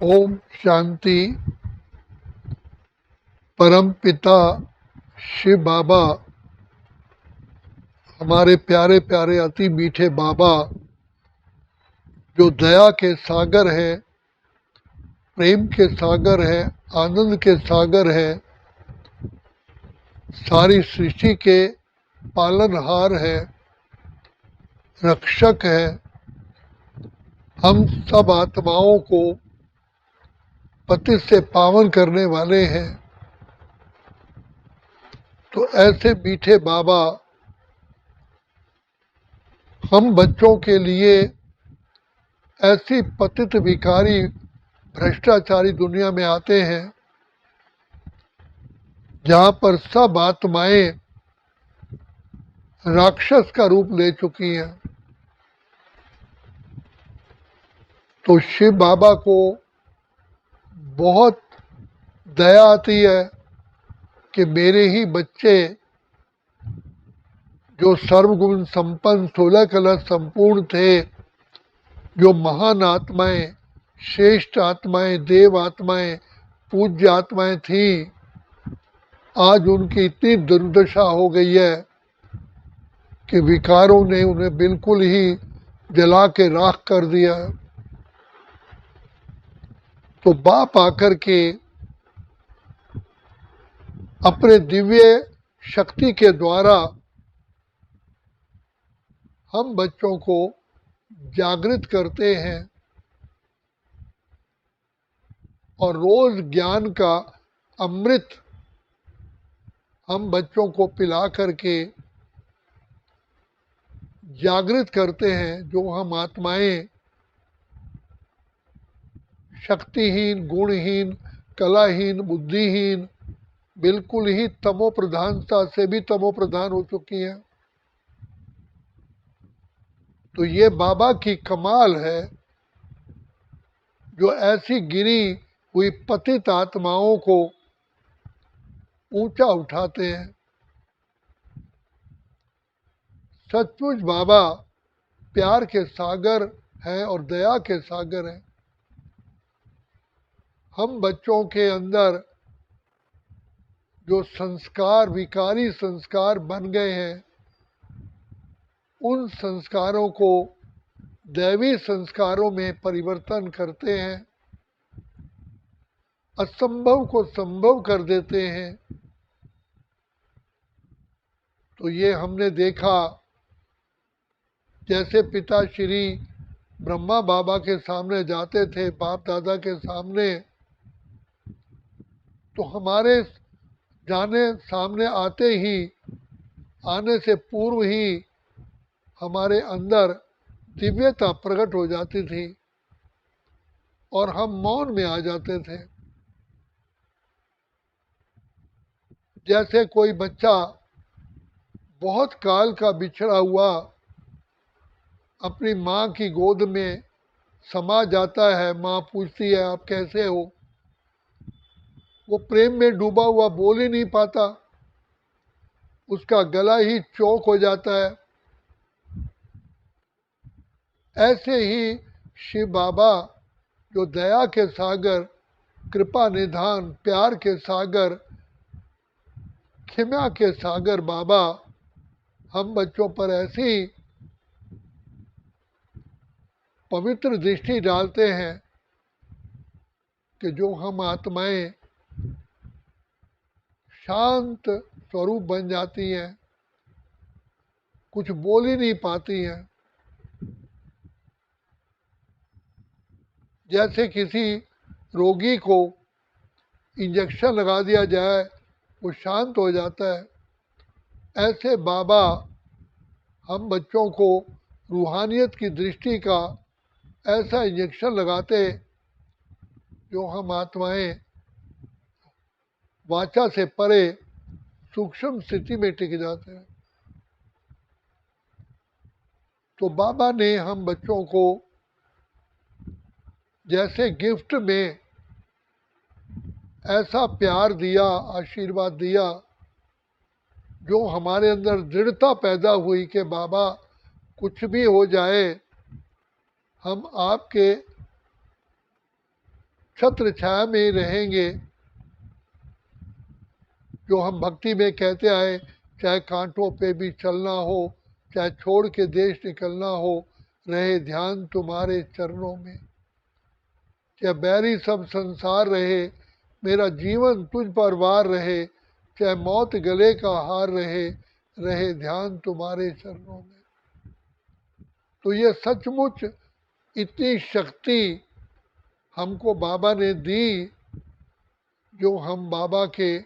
ओम शांति। परम पिता शिव बाबा, हमारे प्यारे प्यारे अति मीठे बाबा, जो दया के सागर है, प्रेम के सागर है, आनंद के सागर है, सारी सृष्टि के पालनहार है, रक्षक है, हम सब आत्माओं को पतित से पावन करने वाले हैं। तो ऐसे मीठे बाबा हम बच्चों के लिए ऐसी पतित भिखारी भ्रष्टाचारी दुनिया में आते हैं जहाँ पर सब आत्माएं राक्षस का रूप ले चुकी हैं। तो शिव बाबा को बहुत दया आती है कि मेरे ही बच्चे जो सर्वगुण संपन्न 16 कला संपूर्ण थे, जो महान आत्माएं, श्रेष्ठ आत्माएं, देव आत्माएं, पूज्य आत्माएं थी, आज उनकी इतनी दुर्दशा हो गई है कि विकारों ने उन्हें बिल्कुल ही जला के राख कर दिया। तो बाप आकर के अपने दिव्य शक्ति के द्वारा हम बच्चों को जागृत करते हैं और रोज ज्ञान का अमृत हम बच्चों को पिला करके जागृत करते हैं। जो हम आत्माएं शक्तिहीन, गुणहीन, कलाहीन, बुद्धिहीन, बिल्कुल ही तमो प्रधानता से भी तमो प्रधान हो चुकी हैं। तो ये बाबा की कमाल है जो ऐसी गिरी हुई पतित आत्माओं को ऊंचा उठाते हैं। सचमुच बाबा प्यार के सागर हैं और दया के सागर हैं। हम बच्चों के अंदर जो संस्कार, विकारी संस्कार बन गए हैं, उन संस्कारों को दैवी संस्कारों में परिवर्तन करते हैं, असंभव को संभव कर देते हैं। तो ये हमने देखा, जैसे पिता श्री ब्रह्मा बाबा के सामने जाते थे, बाप दादा के सामने, तो हमारे जाने सामने आते ही, आने से पूर्व ही हमारे अंदर दिव्यता प्रकट हो जाती थी और हम मौन में आ जाते थे। जैसे कोई बच्चा बहुत काल का बिछड़ा हुआ अपनी माँ की गोद में समा जाता है, माँ पूछती है आप कैसे हो, वो प्रेम में डूबा हुआ बोल ही नहीं पाता, उसका गला ही चौक हो जाता है। ऐसे ही शिव बाबा जो दया के सागर, कृपा निधान, प्यार के सागर, क्षमा के सागर बाबा हम बच्चों पर ऐसी पवित्र दृष्टि डालते हैं कि जो हम आत्माएं शांत स्वरूप बन जाती हैं, कुछ बोल ही नहीं पाती हैं। जैसे किसी रोगी को इंजेक्शन लगा दिया जाए, वो शांत हो जाता है, ऐसे बाबा हम बच्चों को रूहानियत की दृष्टि का ऐसा इंजेक्शन लगाते जो हम आत्माएं वाचा से परे सूक्ष्म स्थिति में टिक जाते हैं। तो बाबा ने हम बच्चों को जैसे गिफ्ट में ऐसा प्यार दिया, आशीर्वाद दिया, जो हमारे अंदर दृढ़ता पैदा हुई कि बाबा कुछ भी हो जाए, हम आपके छत्र छाया में ही रहेंगे। जो हम भक्ति में कहते आए, चाहे कांटों पे भी चलना हो, चाहे छोड़ के देश निकलना हो, रहे ध्यान तुम्हारे चरणों में। चाहे बैरी सब संसार रहे, मेरा जीवन तुझ पर वार रहे, चाहे मौत गले का हार रहे, रहे ध्यान तुम्हारे चरणों में। तो ये सचमुच इतनी शक्ति हमको बाबा ने दी, जो हम बाबा के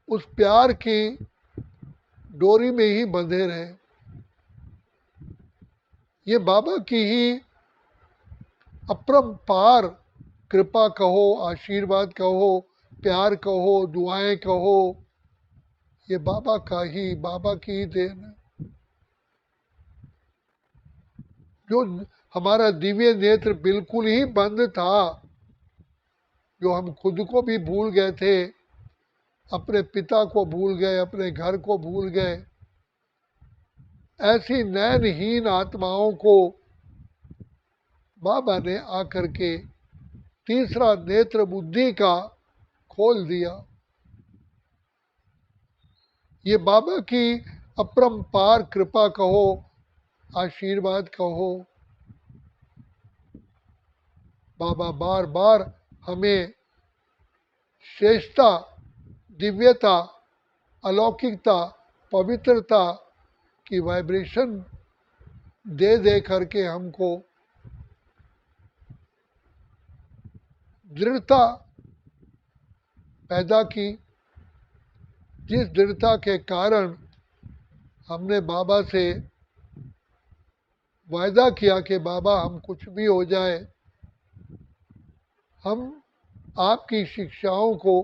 उस प्यार की डोरी में ही बंधे रहे। ये बाबा की ही अपरंपार कृपा कहो, आशीर्वाद कहो, प्यार कहो, दुआएं कहो, ये बाबा की ही देन है। जो हमारा दिव्य नेत्र बिल्कुल ही बंद था, जो हम खुद को भी भूल गए थे, अपने पिता को भूल गए, अपने घर को भूल गए, ऐसी नयनहीन आत्माओं को बाबा ने आकर के तीसरा नेत्र बुद्धि का खोल दिया। ये बाबा की अपरंपार कृपा कहो, आशीर्वाद कहो। बाबा बार बार हमें श्रेष्ठता, दिव्यता, अलौकिकता, पवित्रता की वाइब्रेशन दे दे करके हमको दृढ़ता पैदा की, जिस दृढ़ता के कारण हमने बाबा से वायदा किया कि बाबा हम कुछ भी हो जाए, हम आपकी शिक्षाओं को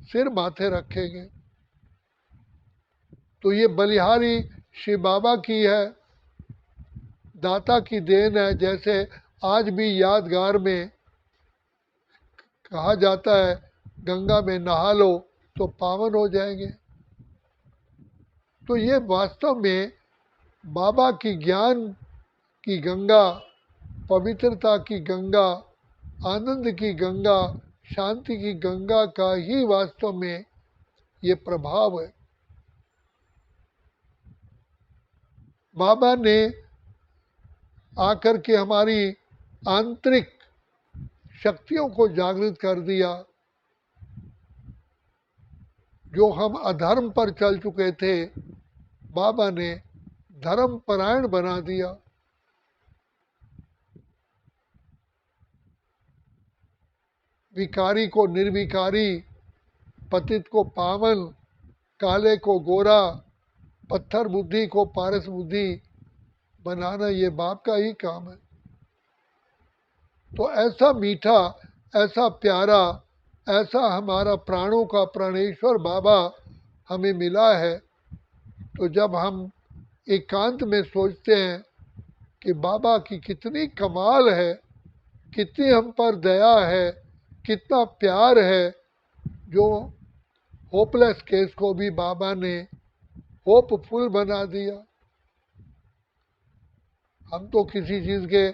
सिर माथे रखेंगे। तो ये बलिहारी शिव बाबा की है, दाता की देन है। जैसे आज भी यादगार में कहा जाता है, गंगा में नहा लो तो पावन हो जाएंगे। तो ये वास्तव में बाबा की ज्ञान की गंगा, पवित्रता की गंगा, आनंद की गंगा, शांति की गंगा का ही वास्तव में ये प्रभाव है। बाबा ने आकर के हमारी आंतरिक शक्तियों को जागृत कर दिया। जो हम अधर्म पर चल चुके थे, बाबा ने धर्म परायण बना दिया। विकारी को निर्विकारी, पतित को पावन, काले को गोरा, पत्थर बुद्धि को पारस बुद्धि बनाना ये बाप का ही काम है। तो ऐसा मीठा, ऐसा प्यारा, ऐसा हमारा प्राणों का प्राणेश्वर बाबा हमें मिला है। तो जब हम एकांत में सोचते हैं कि बाबा की कितनी कमाल है, कितनी हम पर दया है, कितना प्यार है, जो होपलेस केस को भी बाबा ने होपफुल बना दिया। हम तो किसी चीज़ के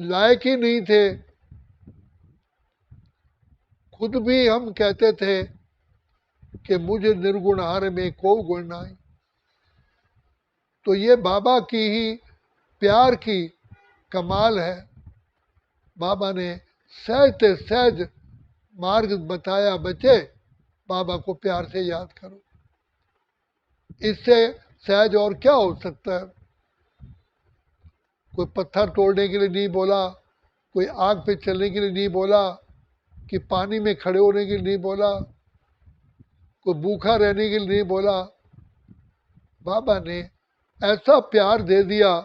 लायक ही नहीं थे, खुद भी हम कहते थे कि मुझे निर्गुणहार में को गुण नहीं। तो ये बाबा की ही प्यार की कमाल है। बाबा ने सहज से सहज मार्ग बताया, बच्चे बाबा को प्यार से याद करो। इससे सहज और क्या हो सकता है। कोई पत्थर तोड़ने के लिए नहीं बोला, कोई आग पे चलने के लिए नहीं बोला, कि पानी में खड़े होने के लिए नहीं बोला, कोई भूखा रहने के लिए नहीं बोला। बाबा ने ऐसा प्यार दे दिया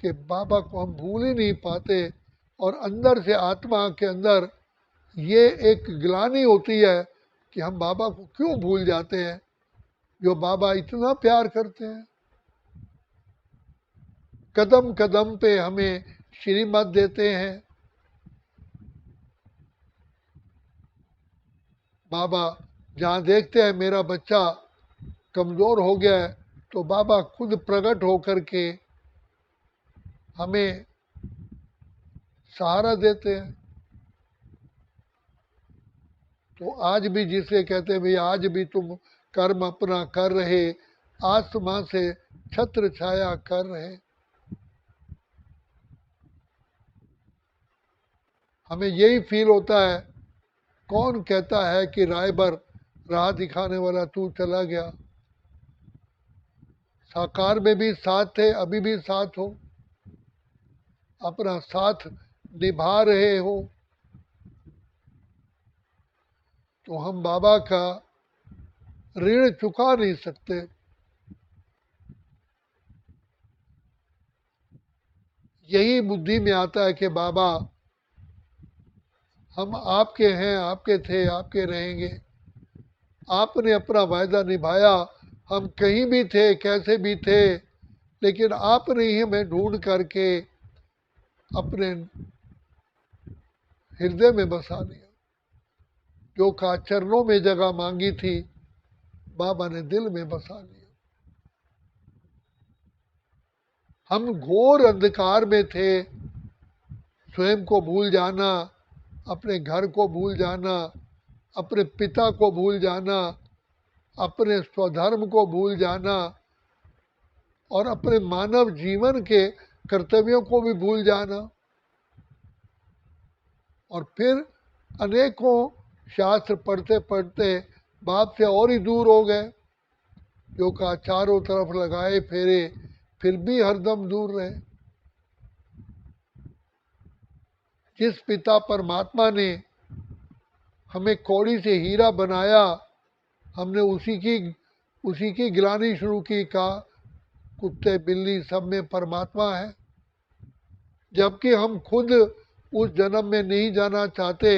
कि बाबा को हम भूल ही नहीं पाते। और अंदर से आत्मा के अंदर ये एक ग्लानि होती है कि हम बाबा को क्यों भूल जाते हैं, जो बाबा इतना प्यार करते हैं। कदम कदम पे हमें श्रीमत देते हैं। बाबा जहाँ देखते हैं मेरा बच्चा कमज़ोर हो गया है, तो बाबा खुद प्रकट होकर के हमें सहारा देते हैं। तो आज भी जिसे कहते हैं भाई आज भी तुम कर्म अपना कर रहे, आसमां से छत्र छाया कर रहे। हमें यही फील होता है, कौन कहता है कि रायबर राह दिखाने वाला तू चला गया। साकार में भी साथ थे, अभी भी साथ हो, अपना साथ निभा रहे हो। तो हम बाबा का ऋण चुका नहीं सकते। यही बुद्धि में आता है कि बाबा हम आपके हैं, आपके थे, आपके रहेंगे। आपने अपना वायदा निभाया, हम कहीं भी थे, कैसे भी थे, लेकिन आपने ही हमें ढूंढ करके अपने हृदय में बसा लिया। जो का चरणों में जगह मांगी थी, बाबा ने दिल में बसा लिया। हम घोर अंधकार में थे, स्वयं को भूल जाना, अपने घर को भूल जाना, अपने पिता को भूल जाना, अपने स्वधर्म को भूल जाना और अपने मानव जीवन के कर्तव्यों को भी भूल जाना। और फिर अनेकों शास्त्र पढ़ते पढ़ते बाप से और ही दूर हो गए। जो का चारों तरफ लगाए फेरे, फिर भी हरदम दूर रहे। जिस पिता परमात्मा ने हमें कौड़ी से हीरा बनाया, हमने उसी की गिलानी शुरू की। कहा कुत्ते बिल्ली सब में परमात्मा है, जबकि हम खुद उस जन्म में नहीं जाना चाहते।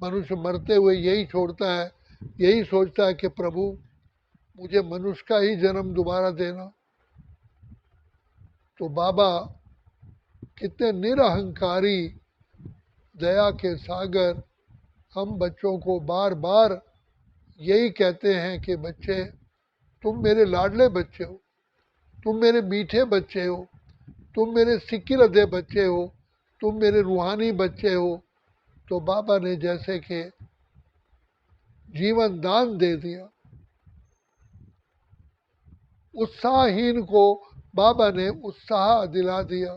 मनुष्य मरते हुए यही छोड़ता है, यही सोचता है कि प्रभु मुझे मनुष्य का ही जन्म दोबारा देना। तो बाबा कितने निरहंकारी, दया के सागर, हम बच्चों को बार बार यही कहते हैं कि बच्चे तुम मेरे लाडले बच्चे हो, तुम मेरे मीठे बच्चे हो, तुम मेरे सिक्की लदे बच्चे हो, तुम मेरे रूहानी बच्चे हो। तो बाबा ने जैसे कि जीवन दान दे दिया। उत्साहहीन को बाबा ने उत्साह दिला दिया।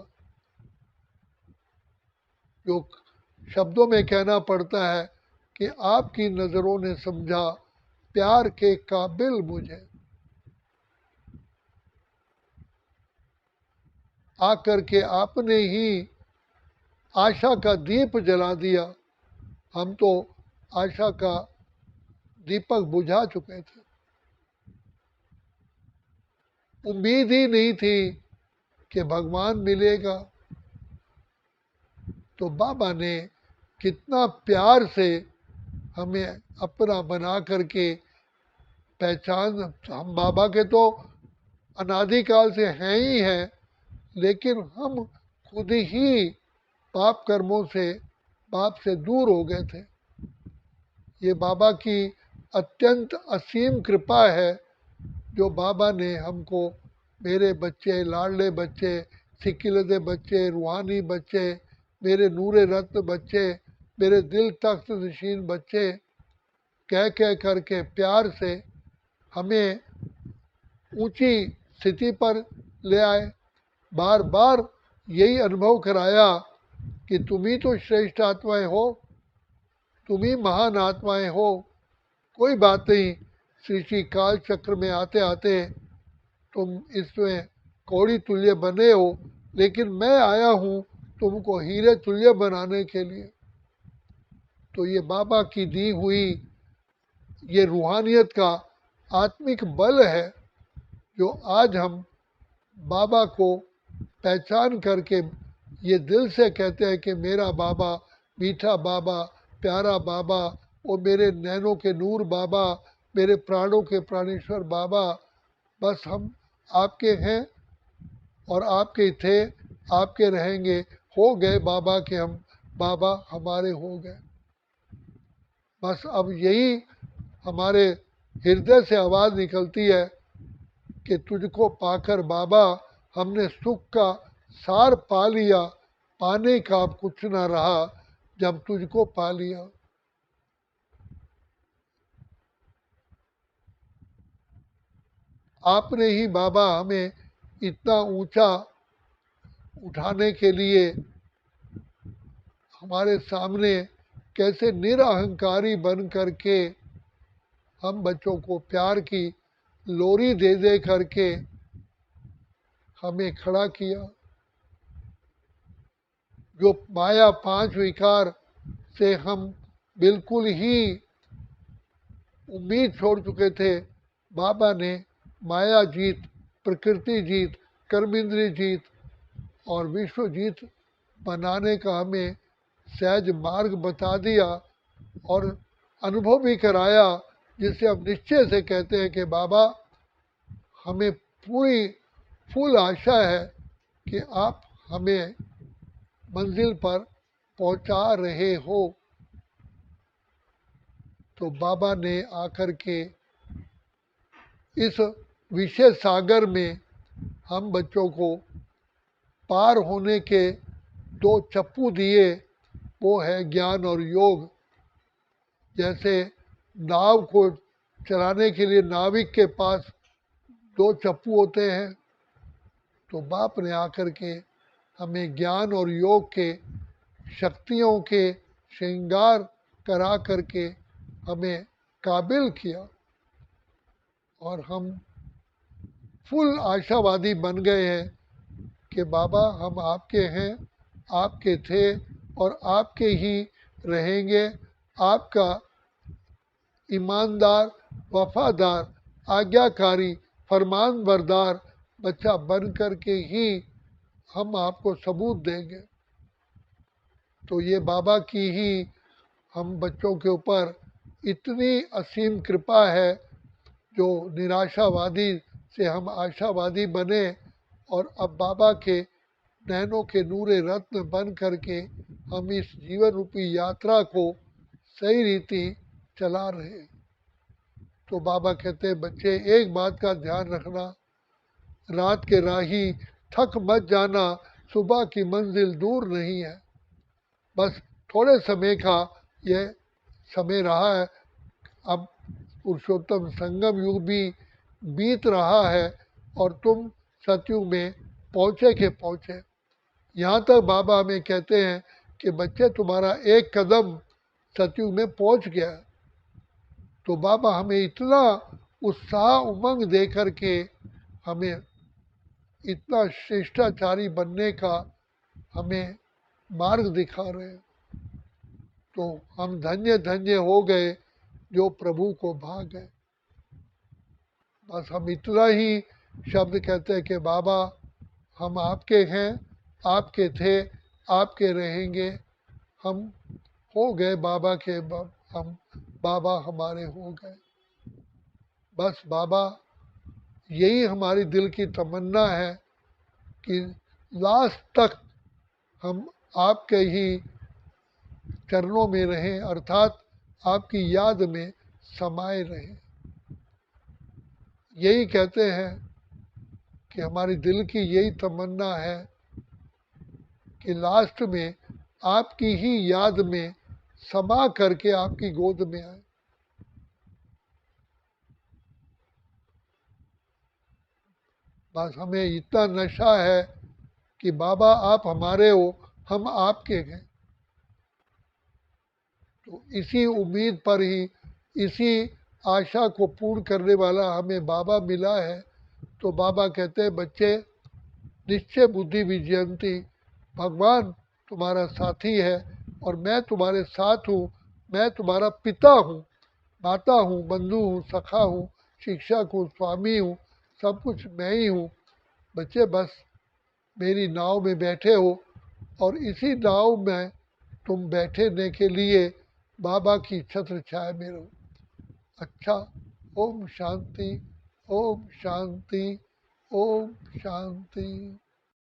जो शब्दों में कहना पड़ता है कि आपकी नजरों ने समझा प्यार के काबिल मुझे। आकर के आपने ही आशा का दीप जला दिया। हम तो आशा का दीपक बुझा चुके थे। उम्मीद ही नहीं थी कि भगवान मिलेगा। तो बाबा ने कितना प्यार से हमें अपना बना करके पहचान। हम बाबा के तो अनादिकाल से हैं ही हैं, लेकिन हम खुद ही पाप कर्मों से पाप से दूर हो गए थे। ये बाबा की अत्यंत असीम कृपा है, जो बाबा ने हमको मेरे बच्चे, लाडले बच्चे, सिकिलदे बच्चे, रूहानी बच्चे, मेरे नूरे रत्न बच्चे, मेरे दिल तख्त नशीन बच्चे कह कह करके प्यार से हमें ऊंची स्थिति पर ले आए। बार बार यही अनुभव कराया कि तुम ही तो श्रेष्ठ आत्माएं हो, तुम ही महान आत्माएं हो। कोई बात नहीं, श्री श्री काल चक्र में आते आते तुम इसमें कौड़ी तुल्य बने हो, लेकिन मैं आया हूँ तुमको हीरे तुल्य बनाने के लिए। तो ये बाबा की दी हुई ये रूहानियत का आत्मिक बल है, जो आज हम बाबा को पहचान करके ये दिल से कहते हैं कि मेरा बाबा, मीठा बाबा, प्यारा बाबा, वो मेरे नैनों के नूर बाबा, मेरे प्राणों के प्राणेश्वर बाबा। बस हम आपके हैं और आपके थे, आपके रहेंगे। हो गए बाबा के हम, बाबा हमारे हो गए। बस अब यही हमारे हृदय से आवाज़ निकलती है कि तुझको पाकर बाबा हमने सुख का सार पा लिया। पाने का अब कुछ ना रहा जब तुझको पा लिया। आपने ही बाबा हमें इतना ऊंचा उठाने के लिए हमारे सामने कैसे निरअहंकारी बन करके हम बच्चों को प्यार की लोरी दे दे करके हमें खड़ा किया। जो माया पांच विकार से हम बिल्कुल ही उम्मीद छोड़ चुके थे, बाबा ने माया जीत, प्रकृति जीत, कर्म इंद्रिय जीत और विश्व जीत बनाने का हमें सहज मार्ग बता दिया और अनुभव भी कराया, जिससे हम निश्चय से कहते हैं कि बाबा हमें पूरी फुल आशा है कि आप हमें मंजिल पर पहुंचा रहे हो। तो बाबा ने आकर के इस विषय सागर में हम बच्चों को पार होने के दो चप्पू दिए, वो है ज्ञान और योग। जैसे नाव को चलाने के लिए नाविक के पास दो चप्पू होते हैं, तो बाप ने आकर के हमें ज्ञान और योग के शक्तियों के श्रृंगार करा करके हमें काबिल किया और हम फुल आशावादी बन गए हैं कि बाबा हम आपके हैं, आपके थे और आपके ही रहेंगे। आपका ईमानदार, वफादार, आज्ञाकारी, फरमान बरदार बच्चा बन कर के ही हम आपको सबूत देंगे। तो ये बाबा की ही हम बच्चों के ऊपर इतनी असीम कृपा है, जो निराशावादी से हम आशावादी बने और अब बाबा के नैनों के नूरे रत्न बन करके हम इस जीवन रूपी यात्रा को सही रीति चला रहे। तो बाबा कहते हैं बच्चे एक बात का ध्यान रखना, रात के राही थक मत जाना, सुबह की मंजिल दूर नहीं है। बस थोड़े समय का यह समय रहा है, अब पुरुषोत्तम संगम युग भी बीत रहा है और तुम सतयुग में पहुँचे के पहुँचे। यहाँ तक बाबा हमें कहते हैं कि बच्चे तुम्हारा एक कदम सतयुग में पहुँच गया। तो बाबा हमें इतना उत्साह उमंग दे करके हमें इतना श्रेष्ठाचारी बनने का हमें मार्ग दिखा रहे हैं। तो हम धन्य धन्य हो गए जो प्रभु को भाग गए। बस हम इतना ही शब्द कहते हैं कि बाबा हम आपके हैं, आपके थे, आपके रहेंगे। हम हो गए बाबा के, हम बाबा हमारे हो गए। बस बाबा यही हमारी दिल की तमन्ना है कि लास्ट तक हम आपके ही चरणों में रहें, अर्थात आपकी याद में समाये रहें। यही कहते हैं कि हमारी दिल की यही तमन्ना है कि लास्ट में आपकी ही याद में समा करके आपकी गोद में आए। बस हमें इतना नशा है कि बाबा आप हमारे हो, हम आपके हैं। तो इसी उम्मीद पर ही, इसी आशा को पूर्ण करने वाला हमें बाबा मिला है। तो बाबा कहते हैं बच्चे निश्चय बुद्धि विजयंती, भगवान तुम्हारा साथी है और मैं तुम्हारे साथ हूँ। मैं तुम्हारा पिता हूँ, माता हूँ, बंधु हूँ, सखा हूँ, शिक्षक हूँ, स्वामी हूँ, सब कुछ मैं ही हूँ। बच्चे बस मेरी नाव में बैठे हो और इसी नाव में तुम बैठने के लिए बाबा की छत्र छाया में रहो। अच्छा, ओम शांति, ओम शांति, ओम शांति।